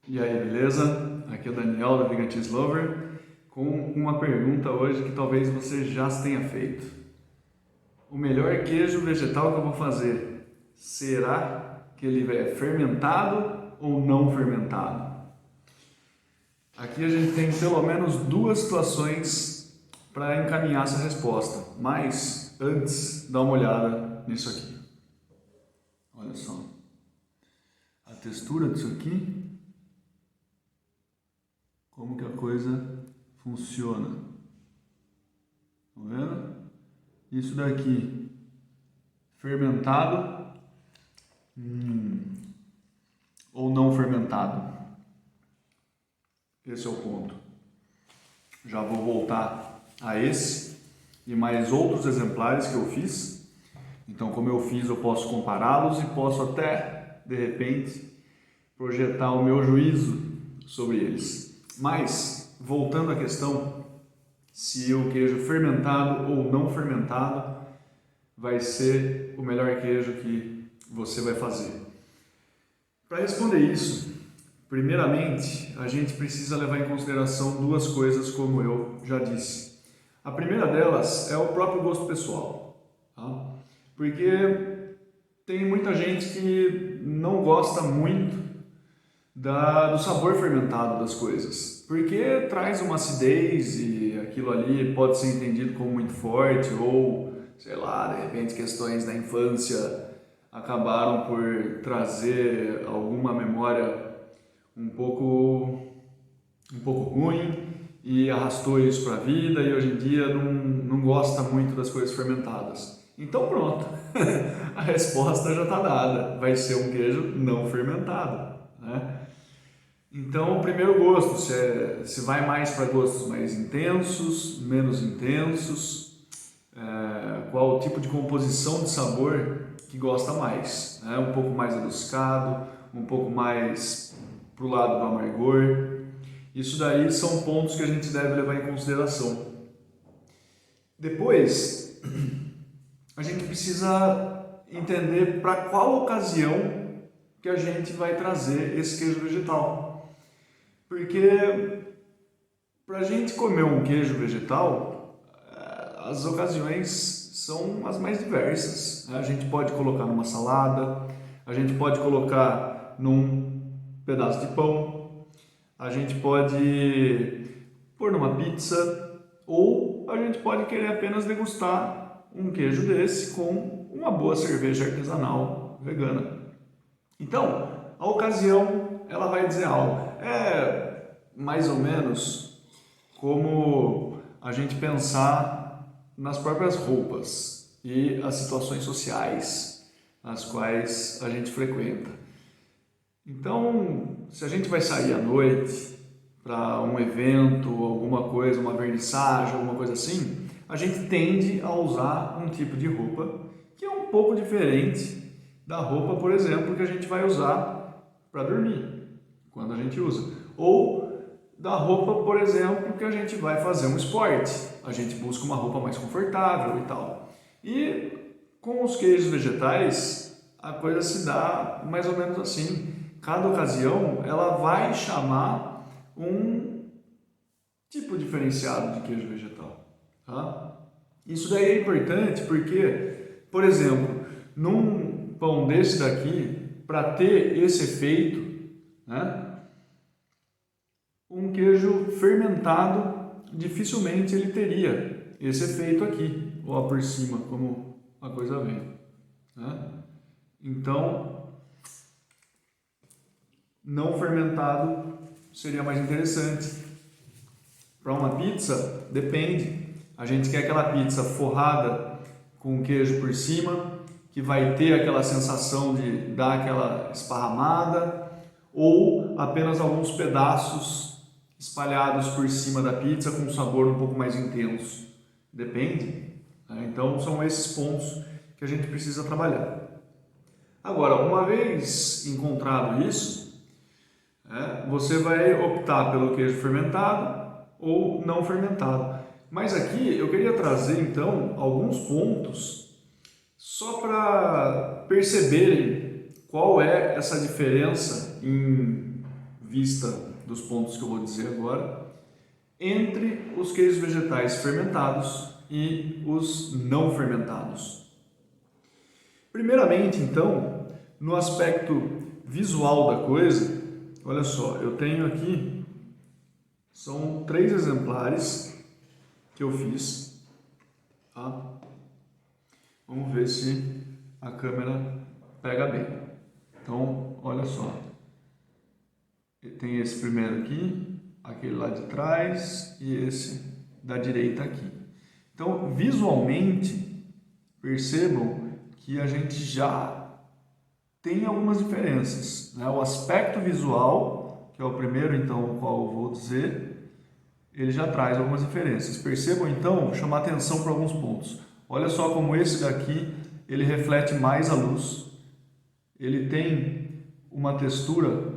E aí, beleza? Aqui é o Daniel da Vegan Cheese Lover com uma pergunta hoje que talvez você já se tenha feito. O melhor queijo vegetal que eu vou fazer, será que ele é fermentado ou não fermentado? Aqui a gente tem pelo menos duas situações para encaminhar essa resposta, mas antes dá uma olhada nisso aqui. Olha só, a textura disso aqui. Como que a coisa funciona. Tá vendo? Isso daqui, fermentado ou não fermentado. Esse é o ponto. Já vou voltar a esse e mais outros exemplares que eu fiz. Então, como eu fiz, eu posso compará-los e posso até, de repente, projetar o meu juízo sobre eles. Mas, voltando à questão, se o queijo fermentado ou não fermentado vai ser o melhor queijo que você vai fazer. Para responder isso, primeiramente, a gente precisa levar em consideração duas coisas, como eu já disse. A primeira delas é o próprio gosto pessoal, tá? Porque tem muita gente que não gosta muito do sabor fermentado das coisas, porque traz uma acidez e aquilo ali pode ser entendido como muito forte ou, sei lá, de repente questões da infância acabaram por trazer alguma memória um pouco ruim e arrastou isso para a vida e hoje em dia não gosta muito das coisas fermentadas. Então pronto, a resposta já está dada, vai ser um queijo não fermentado, né? Então, o primeiro gosto, se vai mais para gostos mais intensos, menos intensos, qual o tipo de composição de sabor que gosta mais, né? Um pouco mais adocicado, um pouco mais para o lado do amargor. Isso daí são pontos que a gente deve levar em consideração. Depois, a gente precisa entender para qual ocasião que a gente vai trazer esse queijo vegetal. Porque para a gente comer um queijo vegetal, as ocasiões são as mais diversas. A gente pode colocar numa salada, a gente pode colocar num pedaço de pão, a gente pode pôr numa pizza, ou a gente pode querer apenas degustar um queijo desse com uma boa cerveja artesanal vegana. Então, a ocasião ela vai dizer algo. É mais ou menos como a gente pensar nas próprias roupas e as situações sociais nas quais a gente frequenta. Então, se a gente vai sair à noite para um evento, alguma coisa, uma vernissagem, alguma coisa assim, a gente tende a usar um tipo de roupa que é um pouco diferente da roupa, por exemplo, que a gente vai usar para dormir, quando a gente usa. Ou da roupa, por exemplo, que a gente vai fazer um esporte. A gente busca uma roupa mais confortável e tal. E com os queijos vegetais, a coisa se dá mais ou menos assim. Cada ocasião, ela vai chamar um tipo diferenciado de queijo vegetal. Tá? Isso daí é importante porque, por exemplo, num pão desse daqui, para ter esse efeito, né, um queijo fermentado dificilmente ele teria esse efeito aqui, ó, por cima, como a coisa vem, né? Então, não fermentado seria mais interessante. Para uma pizza, depende. A gente quer aquela pizza forrada com queijo por cima, que vai ter aquela sensação de dar aquela esparramada, ou apenas alguns pedaços espalhados por cima da pizza com um sabor um pouco mais intenso. Depende. Então são esses pontos que a gente precisa trabalhar. Agora, uma vez encontrado isso, você vai optar pelo queijo fermentado ou não fermentado. Mas aqui eu queria trazer então alguns pontos só para perceberem qual é essa diferença em vista dos pontos que eu vou dizer agora, entre os queijos vegetais fermentados e os não fermentados. Primeiramente, então, no aspecto visual da coisa, olha só, eu tenho aqui, são 3 exemplares que eu fiz, tá? Vamos ver se a câmera pega bem. Então, olha só, tem esse primeiro aqui, aquele lá de trás e esse da direita aqui. Então, visualmente, percebam que a gente já tem algumas diferenças, né? O aspecto visual, que é o primeiro, então, o qual eu vou dizer, ele já traz algumas diferenças. Percebam, então, chamar atenção para alguns pontos. Olha só como esse daqui, ele reflete mais a luz. Ele tem uma textura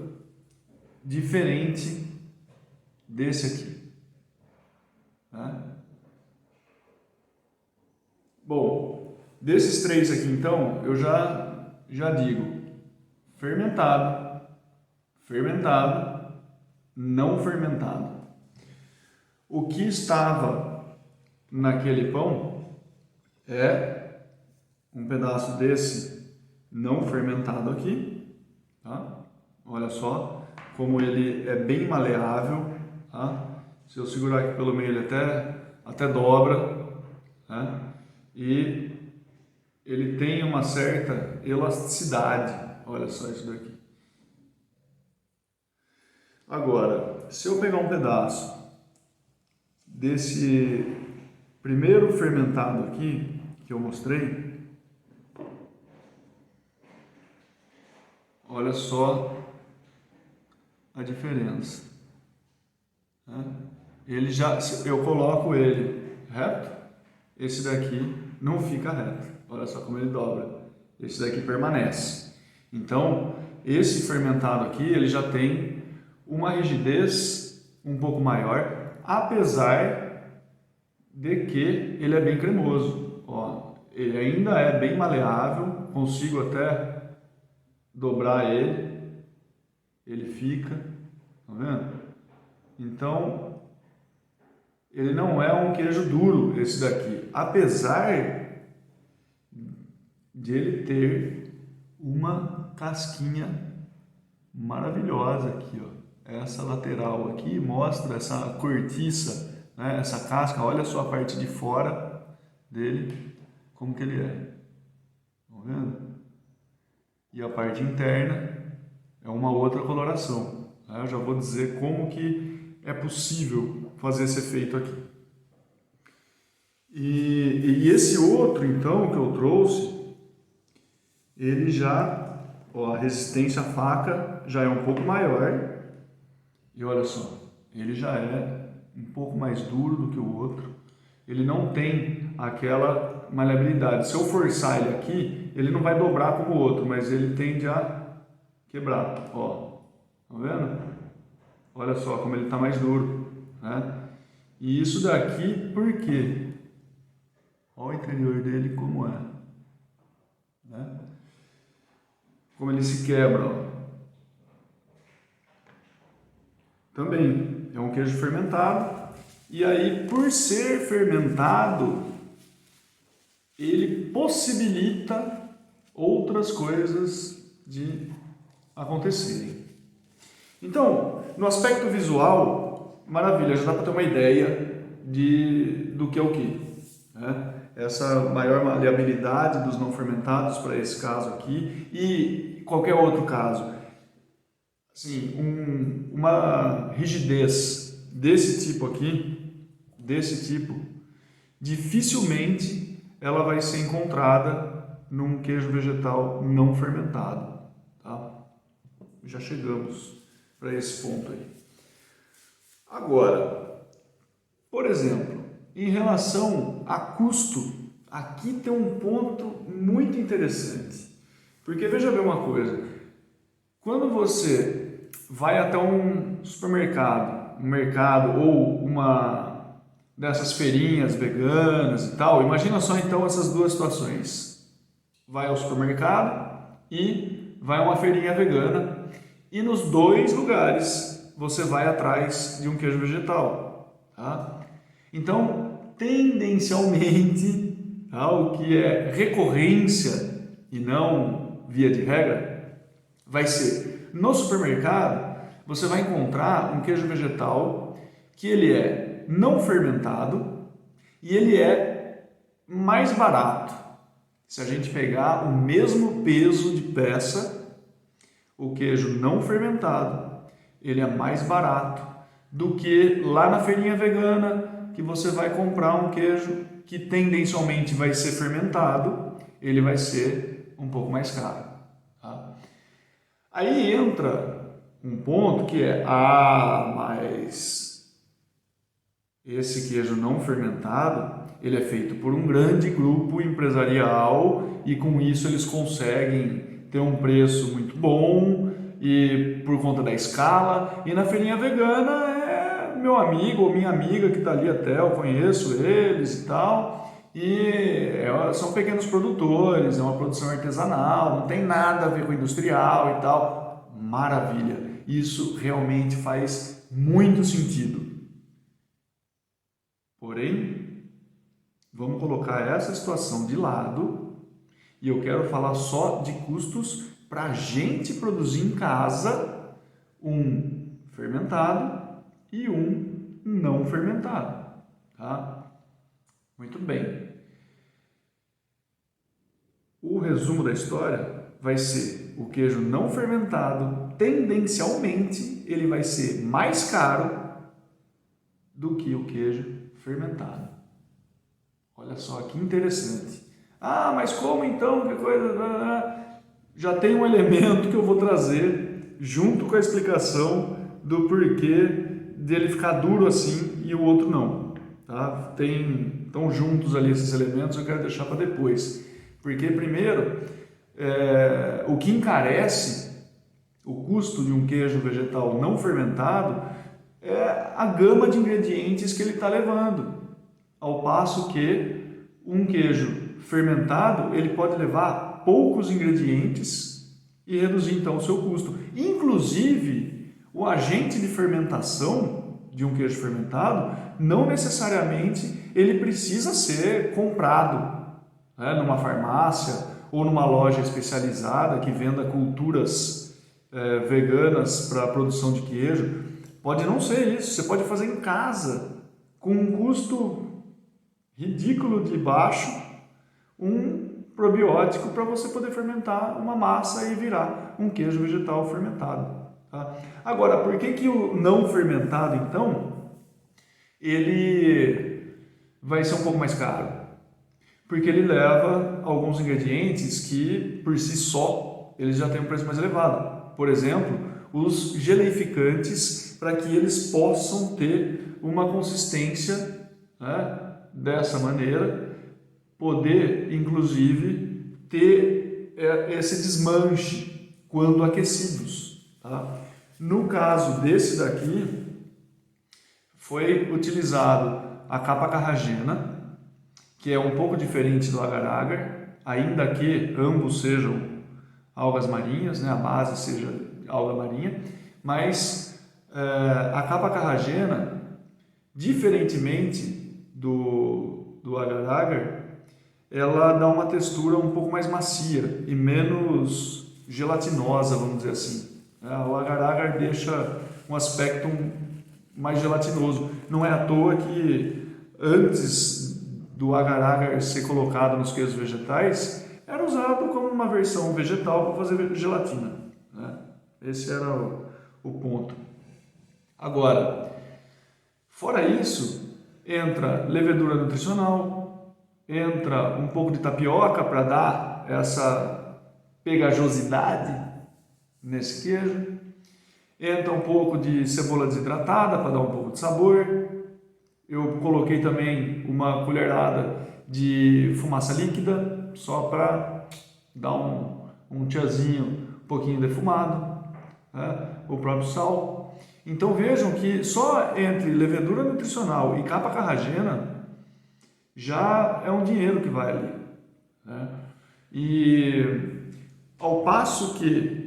diferente desse aqui, né? Bom, desses 3 aqui, então, eu já digo fermentado, fermentado, não fermentado. O que estava naquele pão é um pedaço desse não fermentado aqui, tá? Olha só como ele é bem maleável, tá? Se eu segurar aqui pelo meio, ele até dobra, né? E ele tem uma certa elasticidade. Olha só isso daqui. Agora, se eu pegar um pedaço desse primeiro fermentado aqui, que eu mostrei, olha só a diferença, né? Ele já, se eu coloco ele reto, esse daqui não fica reto. Olha só como ele dobra. Esse daqui permanece. Então, esse fermentado aqui, ele já tem uma rigidez um pouco maior, apesar de que ele é bem cremoso. Ó, ele ainda é bem maleável, consigo até dobrar ele fica, tá vendo? Então, ele não é um queijo duro, esse daqui, apesar de ele ter uma casquinha maravilhosa aqui, ó. Essa lateral aqui mostra essa cortiça, né? Essa casca, olha só a parte de fora dele, como que ele é. Estão vendo? E a parte interna é uma outra coloração, né? Eu já vou dizer como que é possível fazer esse efeito aqui. E esse outro, então, que eu trouxe, ele já, ó, a resistência à faca já é um pouco maior. E olha só, ele já é um pouco mais duro do que o outro. Ele não tem aquela maleabilidade. Se eu forçar ele aqui, ele não vai dobrar como o outro, mas ele tende a quebrar. Ó, tá vendo? Olha só como ele está mais duro, né? E isso daqui, por quê? Olha o interior dele como é, né? Como ele se quebra, ó. Também é um queijo fermentado, e aí, por ser fermentado, ele possibilita outras coisas de acontecerem. Então, no aspecto visual, maravilha, já dá para ter uma ideia do que é o que, né? Essa maior maleabilidade dos não fermentados para esse caso aqui e qualquer outro caso. Assim, uma rigidez desse tipo aqui, dificilmente ela vai ser encontrada num queijo vegetal não fermentado, tá? Já chegamos para esse ponto aí. Agora, por exemplo, em relação a custo, aqui tem um ponto muito interessante, porque veja bem uma coisa, quando você vai até um supermercado, um mercado ou uma dessas feirinhas veganas e tal, imagina só então essas duas situações. Vai ao supermercado e vai a uma feirinha vegana E nos dois lugares você vai atrás de um queijo vegetal. Tá? Então, tendencialmente, tá, o que é recorrência e não via de regra, vai ser no supermercado, você vai encontrar um queijo vegetal que ele é não fermentado e ele é mais barato. Se a gente pegar o mesmo peso de peça, o queijo não fermentado, ele é mais barato do que lá na feirinha vegana, que você vai comprar um queijo que tendencialmente vai ser fermentado, ele vai ser um pouco mais caro. Tá? Aí entra um ponto que é, mas esse queijo não fermentado, ele é feito por um grande grupo empresarial e com isso eles conseguem ter um preço muito bom e por conta da escala. E na feirinha vegana é meu amigo ou minha amiga que está ali até, eu conheço eles e tal. E são pequenos produtores, é uma produção artesanal, não tem nada a ver com industrial e tal. Maravilha! Isso realmente faz muito sentido. Porém, vamos colocar essa situação de lado e eu quero falar só de custos para a gente produzir em casa um fermentado e um não fermentado. Tá? Muito bem. O resumo da história vai ser o queijo não fermentado, tendencialmente, ele vai ser mais caro do que o queijo fermentado. Olha só que interessante. Ah, mas como então? Que coisa? Já tem um elemento que eu vou trazer junto com a explicação do porquê dele ficar duro assim e o outro não. Tá? Estão juntos ali esses elementos, eu quero deixar para depois. Porque primeiro, o que encarece o custo de um queijo vegetal não fermentado é a gama de ingredientes que ele está levando. Ao passo que um queijo fermentado, ele pode levar poucos ingredientes e reduzir então o seu custo. Inclusive, o agente de fermentação de um queijo fermentado, não necessariamente ele precisa ser comprado, né, numa farmácia ou numa loja especializada que venda culturas veganas para a produção de queijo. Pode não ser isso, você pode fazer em casa com um custo ridículo de baixo, um probiótico para você poder fermentar uma massa e virar um queijo vegetal fermentado. Tá? Agora, por que o não fermentado, então, ele vai ser um pouco mais caro? Porque ele leva alguns ingredientes que, por si só, eles já têm um preço mais elevado. Por exemplo, os geleificantes, para que eles possam ter uma consistência, né, dessa maneira, poder, inclusive, ter esse desmanche quando aquecidos. Tá? No caso desse daqui, foi utilizado a capa carragena, que é um pouco diferente do agar-agar, ainda que ambos sejam algas marinhas, né? A base seja alga marinha, mas a capa carragena, diferentemente do agar-agar, ela dá uma textura um pouco mais macia e menos gelatinosa, vamos dizer assim. O agar-agar deixa um aspecto mais gelatinoso. Não é à toa que antes do agar-agar ser colocado nos queijos vegetais, era usado como uma versão vegetal para fazer gelatina. Né? Esse era o ponto. Agora, fora isso, entra levedura nutricional, entra um pouco de tapioca para dar essa pegajosidade nesse queijo, entra um pouco de cebola desidratada para dar um pouco de sabor. Eu coloquei também uma colherada de fumaça líquida, só para dar um tchazinho um pouquinho defumado, né? O próprio sal. Então vejam que só entre levedura nutricional e capa carragena já é um dinheiro que vai ali. Né? E ao passo que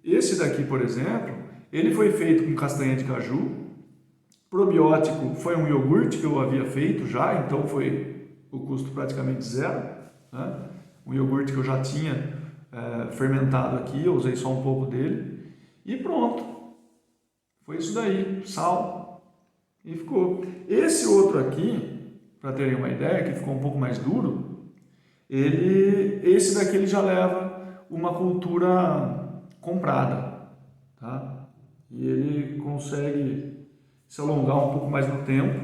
Esse daqui, por exemplo, ele foi feito com castanha de caju. Probiótico foi um iogurte que eu havia feito já, então foi o custo praticamente zero, né? Um iogurte que eu já tinha fermentado aqui, eu usei só um pouco dele e pronto. Foi isso daí, sal e ficou. Esse outro aqui, para terem uma ideia, que ficou um pouco mais duro, esse daqui ele já leva uma cultura comprada, tá? E ele consegue se alongar um pouco mais no tempo,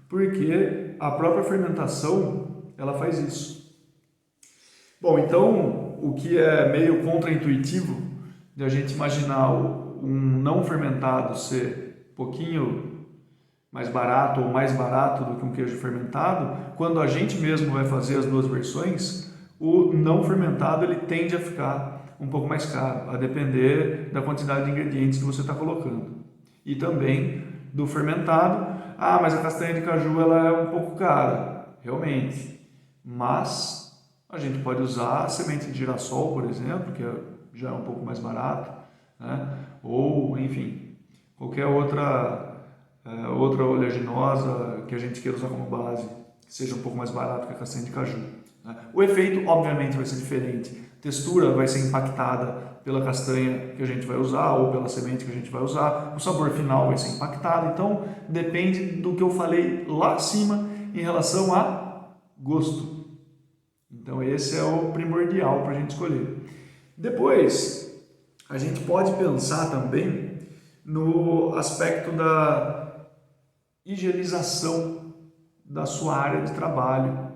porque a própria fermentação ela faz isso. Bom, então o que é meio contraintuitivo de a gente imaginar um não fermentado ser um pouquinho mais barato ou mais barato do que um queijo fermentado, quando a gente mesmo vai fazer as duas versões, o não fermentado ele tende a ficar um pouco mais caro, a depender da quantidade de ingredientes que você está colocando. E também do fermentado, mas a castanha de caju ela é um pouco cara, realmente, mas a gente pode usar a semente de girassol, por exemplo, que já é um pouco mais barato, né? Ou, enfim, qualquer outra oleaginosa que a gente queira usar como base, que seja um pouco mais barato que a castanha de caju, né? O efeito, obviamente, vai ser diferente. A textura vai ser impactada pela castanha que a gente vai usar ou pela semente que a gente vai usar. O sabor final vai ser impactado. Então, depende do que eu falei lá acima em relação a gosto. Então, esse é o primordial para a gente escolher. Depois, a gente pode pensar também no aspecto da higienização da sua área de trabalho.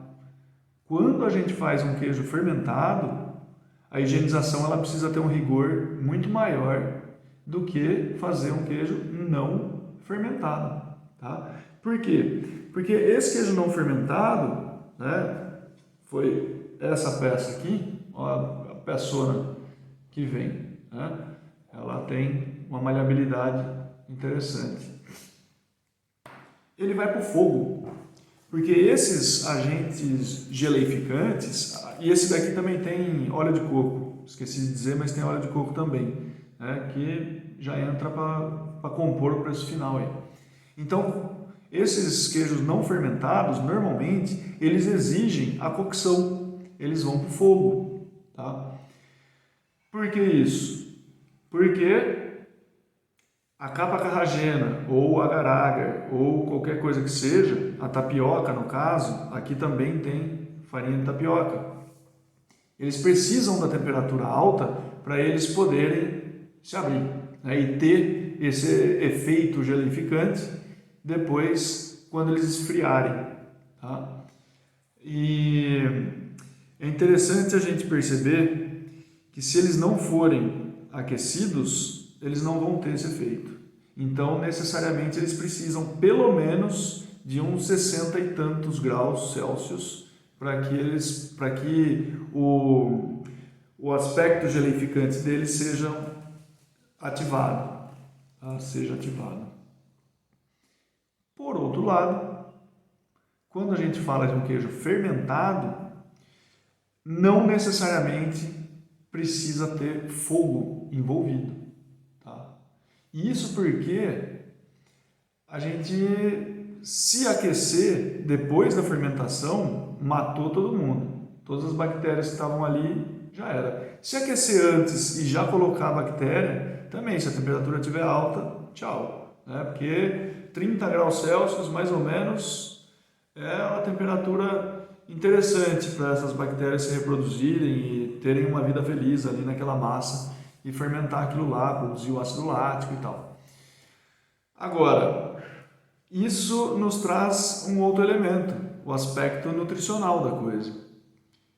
Quando a gente faz um queijo fermentado, a higienização ela precisa ter um rigor muito maior do que fazer um queijo não fermentado, tá? Por quê? Porque esse queijo não fermentado, né, foi essa peça aqui, ó, a peçona que vem, né? Ela tem uma maleabilidade interessante. Ele vai para o fogo, porque esses agentes geleificantes, e esse daqui também tem óleo de coco, esqueci de dizer, mas tem óleo de coco também, né? Que já entra para compor o preço final aí. Então, esses queijos não fermentados, normalmente, eles exigem a cocção, eles vão para o fogo, tá? Por que isso? Porque a capa carragena, ou agar-agar, ou qualquer coisa que seja, a tapioca no caso, aqui também tem farinha de tapioca. Eles precisam da temperatura alta para eles poderem se abrir, né, e ter esse efeito geleificante depois quando eles esfriarem, tá? E é interessante a gente perceber que se eles não forem aquecidos, eles não vão ter esse efeito. Então, necessariamente, eles precisam pelo menos de uns 60 e tantos graus Celsius para que o aspecto geleificante deles seja ativado, tá? Por outro lado, quando a gente fala de um queijo fermentado, não necessariamente precisa ter fogo envolvido, tá? Isso porque a gente, se aquecer depois da fermentação, matou todo mundo. Todas as bactérias que estavam ali já era. Se aquecer antes e já colocar a bactéria, também, se a temperatura estiver alta, tchau, né? Porque 30 graus Celsius, mais ou menos, é uma temperatura interessante para essas bactérias se reproduzirem e terem uma vida feliz ali naquela massa e fermentar aquilo lá, produzir o ácido lático e tal. Agora, isso nos traz um outro elemento, o aspecto nutricional da coisa.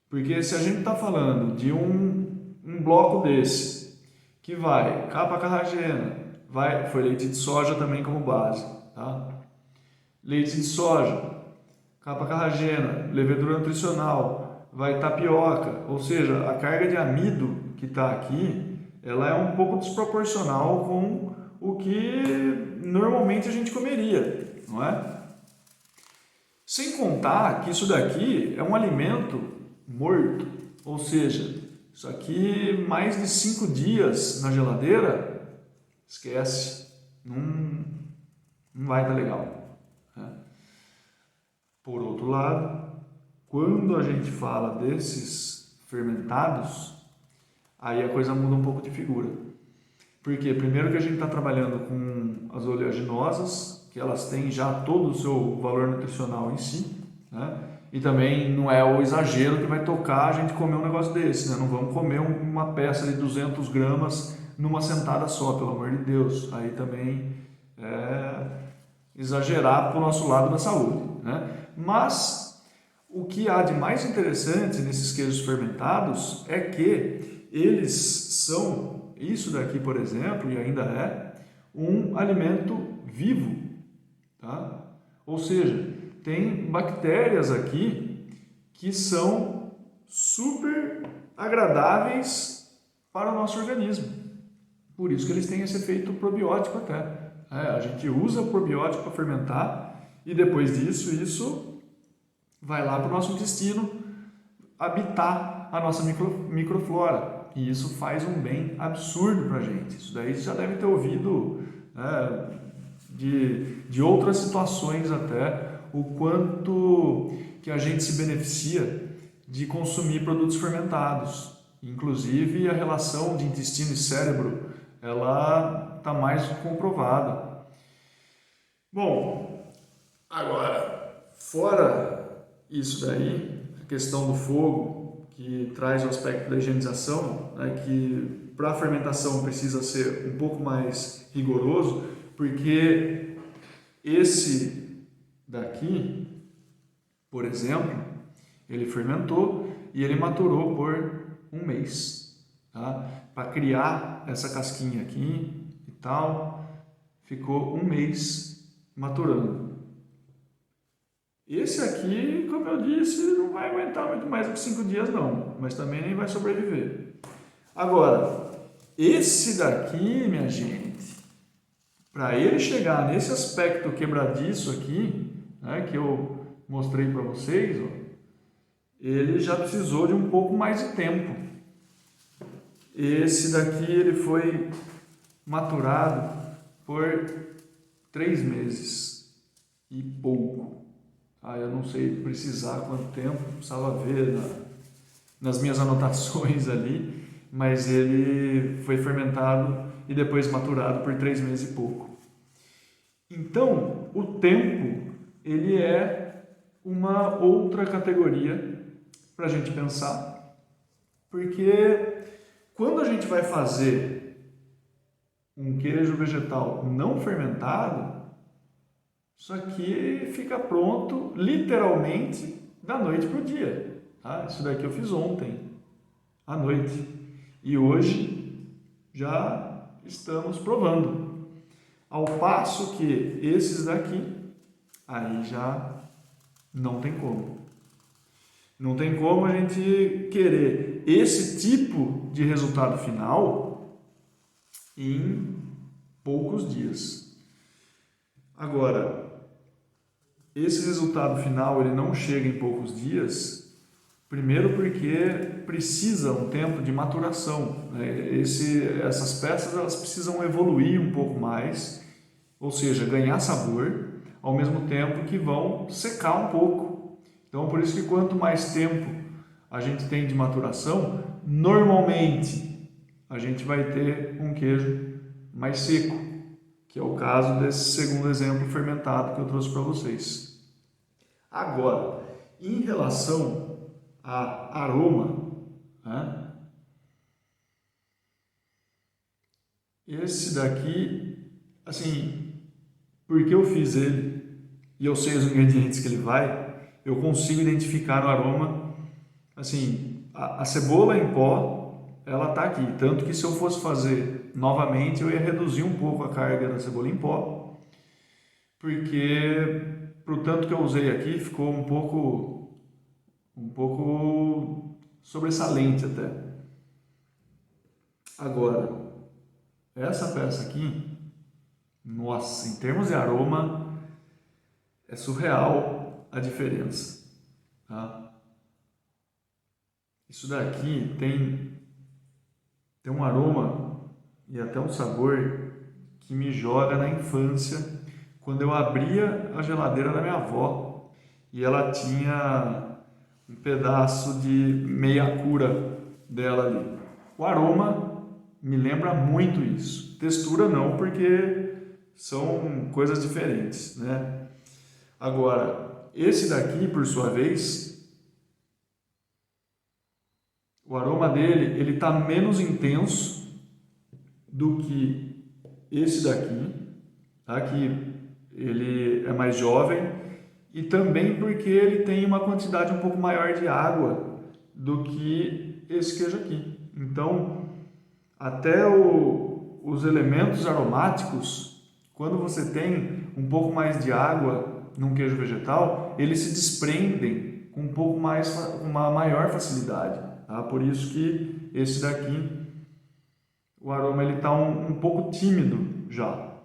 Porque se a gente está falando de um bloco desse, que vai capa carragena, foi leite de soja também como base, tá? Leite de soja, capa carragena, levedura nutricional, vai tapioca, ou seja, a carga de amido que está aqui, ela é um pouco desproporcional com o que normalmente a gente comeria, não é? Sem contar que isso daqui é um alimento morto, ou seja, Isso aqui, mais de 5 dias na geladeira, esquece, não vai estar legal, né? Por outro lado, quando a gente fala desses fermentados, aí a coisa muda um pouco de figura. Porque primeiro que a gente está trabalhando com as oleaginosas, que elas têm já todo o seu valor nutricional em si, né? E também não é o exagero que vai tocar a gente comer um negócio desse, né? Não vamos comer uma peça de 200 gramas numa sentada só, pelo amor de Deus. Aí também é exagerar para o nosso lado da saúde, né? Mas o que há de mais interessante nesses queijos fermentados é que eles são, isso daqui, por exemplo, e ainda é, um alimento vivo, tá? Ou seja, tem bactérias aqui que são super agradáveis para o nosso organismo. Por isso que eles têm esse efeito probiótico até. A gente usa o probiótico para fermentar e depois disso, isso vai lá para o nosso intestino habitar a nossa microflora. E isso faz um bem absurdo para a gente. Isso daí você já deve ter ouvido, né, de outras situações até, o quanto que a gente se beneficia de consumir produtos fermentados. Inclusive a relação de intestino e cérebro, ela está mais comprovada. Bom, agora, fora isso daí, a questão do fogo, que traz o aspecto da higienização, né, que para a fermentação precisa ser um pouco mais rigoroso, porque esse daqui, por exemplo, ele fermentou e ele maturou por um mês, tá? Para criar essa casquinha aqui e tal, ficou um mês maturando. Esse aqui, como eu disse, não vai aguentar muito mais do que 5 dias não, mas também nem vai sobreviver. Agora, esse daqui, minha gente, para ele chegar nesse aspecto quebradiço aqui, né, que eu mostrei para vocês, ó, ele já precisou de um pouco mais de tempo. Esse daqui ele foi maturado por 3 meses e pouco. Eu não sei precisar quanto tempo, precisava ver nas minhas anotações ali, mas ele foi fermentado e depois maturado por 3 meses e pouco. Então, o tempo, ele é uma outra categoria para a gente pensar, porque quando a gente vai fazer um queijo vegetal não fermentado, isso aqui fica pronto literalmente da noite para o dia. Tá? Isso daqui eu fiz ontem, à noite, e hoje já estamos provando. Ao passo que esses daqui, aí já não tem como. Não tem como a gente querer esse tipo de resultado final em poucos dias. Agora, esse resultado final ele não chega em poucos dias, primeiro porque precisa um tempo de maturação, né? Essas peças elas precisam evoluir um pouco mais, ou seja, ganhar sabor, ao mesmo tempo que vão secar um pouco. Então, por isso que quanto mais tempo a gente tem de maturação, normalmente a gente vai ter um queijo mais seco, que é o caso desse segundo exemplo fermentado que eu trouxe para vocês. Agora, em relação a aroma, né? Esse daqui, assim, porque eu fiz ele e eu sei os ingredientes que ele vai, eu consigo identificar no aroma, assim, a cebola em pó, ela tá aqui, tanto que se eu fosse fazer novamente, eu ia reduzir um pouco a carga da cebola em pó, porque pro tanto que eu usei aqui, ficou um pouco sobressalente até. Agora, essa peça aqui, nossa, em termos de aroma, é surreal a diferença, tá? Isso daqui tem tem um aroma e até um sabor que me joga na infância, quando eu abria a geladeira da minha avó e ela tinha um pedaço de meia cura dela ali. O aroma me lembra muito isso. Textura não, porque são coisas diferentes, né? Agora, esse daqui, por sua vez, o aroma dele, ele tá menos intenso do que esse daqui, tá? Que ele é mais jovem e também porque ele tem uma quantidade um pouco maior de água do que esse queijo aqui. Então, até os elementos aromáticos, quando você tem um pouco mais de água num queijo vegetal, eles se desprendem com um pouco mais, uma maior facilidade, tá? Por isso que esse daqui, o aroma ele está um pouco tímido já.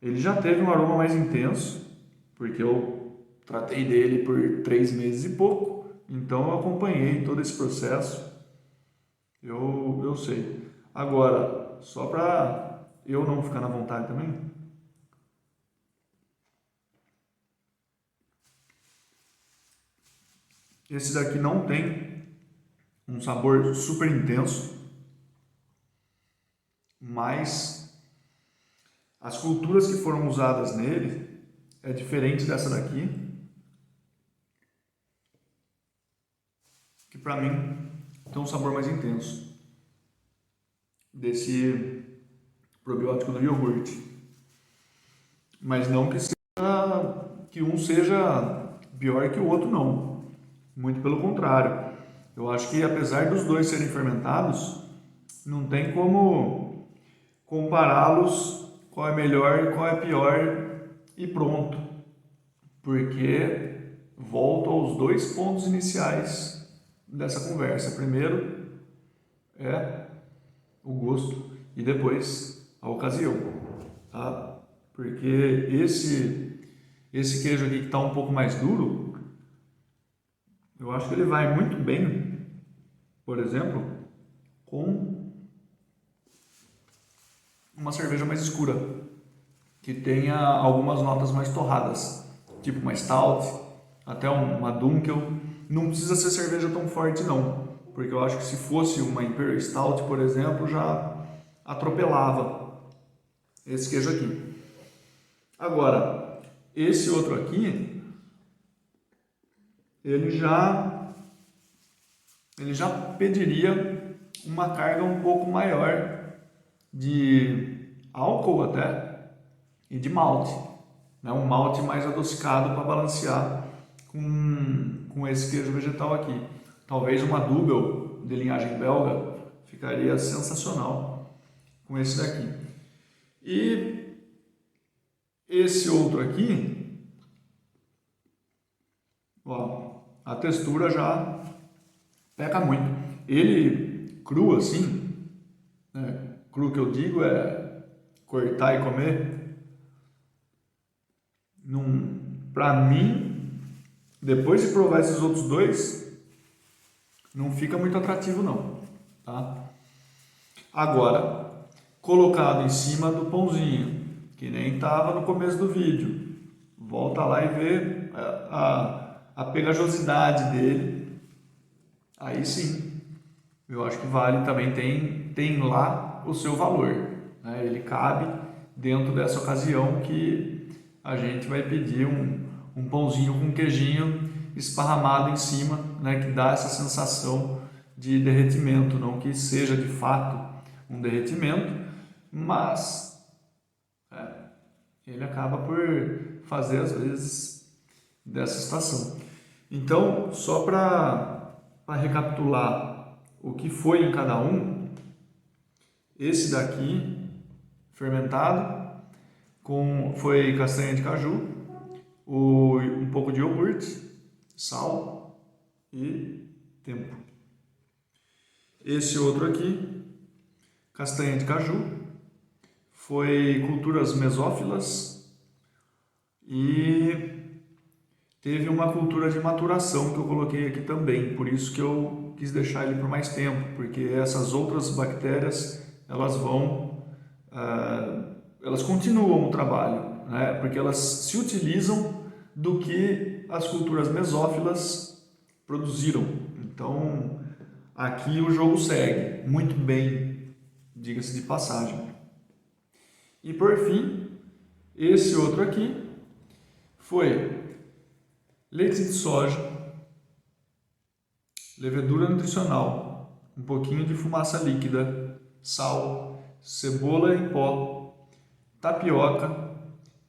Ele já teve um aroma mais intenso, porque eu tratei dele por 3 meses e pouco, então eu acompanhei todo esse processo, eu sei. Agora, só para eu não ficar na vontade também, esse daqui não tem um sabor super intenso, mas as culturas que foram usadas nele é diferente dessa daqui, que para mim tem um sabor mais intenso desse probiótico do iogurte. Mas não que um seja pior que o outro, não. Muito pelo contrário. Eu acho que apesar dos dois serem fermentados, não tem como compará-los, qual é melhor e qual é pior e pronto. Porque volto aos 2 pontos iniciais dessa conversa. Primeiro é o gosto e depois a ocasião, tá? Porque esse queijo aqui que está um pouco mais duro, eu acho que ele vai muito bem, por exemplo, com uma cerveja mais escura, que tenha algumas notas mais torradas, tipo uma stout, até uma Dunkel. Não precisa ser cerveja tão forte não, porque eu acho que se fosse uma Imperial Stout, por exemplo, já atropelava esse queijo aqui. Agora, esse outro aqui, ele já pediria uma carga um pouco maior de álcool até e de malte, né? Um malte mais adocicado para balancear com esse queijo vegetal aqui. Talvez uma Double de linhagem belga ficaria sensacional com esse daqui. E esse outro aqui, ó, a textura já peca muito. Ele cru assim, né? Cru que eu digo é cortar e comer. Para mim, depois de provar esses outros dois, não fica muito atrativo não, tá? Agora, colocado em cima do pãozinho, que nem estava no começo do vídeo, volta lá e vê a pegajosidade dele, aí sim, eu acho que vale também, tem lá o seu valor, né? Ele cabe dentro dessa ocasião que a gente vai pedir um pãozinho com queijinho esparramado em cima, né? Que dá essa sensação de derretimento, não que seja de fato um derretimento, mas ele acaba por fazer às vezes dessa estação. Então, só para recapitular o que foi em cada um, esse daqui fermentado foi castanha de caju, um pouco de iogurte, sal e tempo. Esse outro aqui, castanha de caju, foi culturas mesófilas e teve uma cultura de maturação que eu coloquei aqui também, por isso que eu quis deixar ele por mais tempo, porque essas outras bactérias, elas continuam o trabalho, né? Porque elas se utilizam do que as culturas mesófilas produziram. Então, aqui o jogo segue muito bem, diga-se de passagem. E por fim, esse outro aqui foi leite de soja, levedura nutricional, um pouquinho de fumaça líquida, sal, cebola em pó, tapioca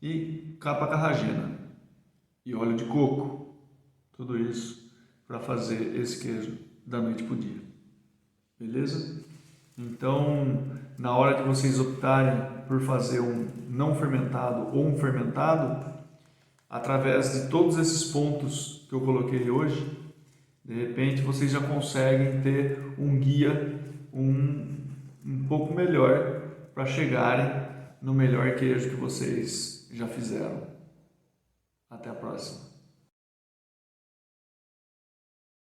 e capa carragena e óleo de coco. Tudo isso para fazer esse queijo da noite para o dia. Beleza? Então, na hora que vocês optarem por fazer um não fermentado ou um fermentado, através de todos esses pontos que eu coloquei hoje, de repente vocês já conseguem ter um guia um pouco melhor para chegarem no melhor queijo que vocês já fizeram. Até a próxima.